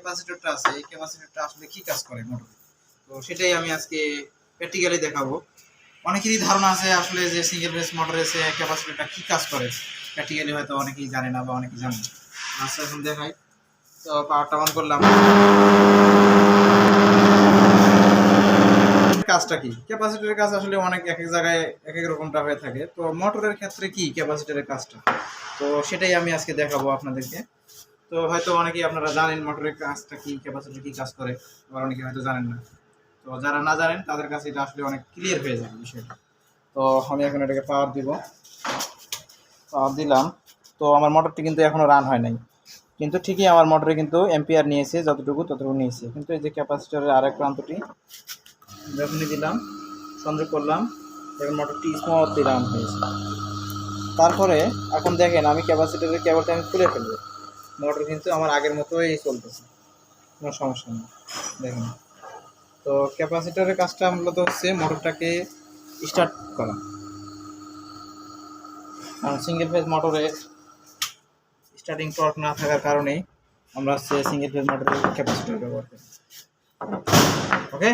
ক্যাপাসিটরটা আছে, এই ক্যাপাসিটরটা আসলে কি কাজ করে মোটরে, তো সেটাই আমি আজকে প্র্যাকটিক্যালি দেখাবো। অনেকেরই ধারণা আছে আসলে যে সিঙ্গেল ফেজ মোটরে সে ক্যাপাসিটরটা কি কাজ করে, প্র্যাকটিক্যালি হয়তো অনেকেই জানে না বা অনেকেই জানে। আচ্ছা এখন দেখাই। তো পাওয়ারটা অন করলাম। কাজটা কি, ক্যাপাসিটরের কাজ আসলে অনেক এক এক জায়গায় এক এক রকমটা হয়ে থাকে। তো মোটরের ক্ষেত্রে কি ক্যাপাসিটরের কাজটা, তো সেটাই আমি আজকে দেখাবো আপনাদেরকে। তো হয়তো অনেকেই আপনারা জানেন মোটরের কাজটা কি, ক্যাপাসিটর কি কাজ করে, আবার অনেকে হয়তো জানেন না। তো যারা না জানেন তাদের কাছে এটা আসলে অনেক ক্লিয়ার হয়ে যাবে বিষয়টা। তো আমি এখন এটাকে পাওয়ার দিব, পাওয়ার দিলাম। তো আমার মোটরটি কিন্তু এখনো রান হয় নাই, কিন্তু ঠিকই আমার মোটরে কিন্তু এম্পিয়ার নিয়েছে, যতটুকু ততটুকু নিয়েছে। কিন্তু এই যে ক্যাপাসিটরের আরেক প্রান্তটি যখনই দিলাম, সংযোগ করলাম, এখন মোটরটি স্মুথলি রান হয়েছে। তারপরে এখন দেখেন আমি ক্যাপাসিটরের কেবলটা আমি খুলে ফেলবো, মোটর কিন্তু আমার আগের মতোই চলতেছে, কোনো সমস্যা নেই। দেখেন, তো ক্যাপাসিটরের কাজটা মূলত হচ্ছে মোটরটাকে স্টার্ট করা, কারণ সিঙ্গেল ফেজ মোটরে স্টার্টিং টর্ক না থাকার কারণেই আমরা হচ্ছে সিঙ্গেল ফেজ মোটরের ক্যাপাসিটর ব্যবহার করি। ওকে,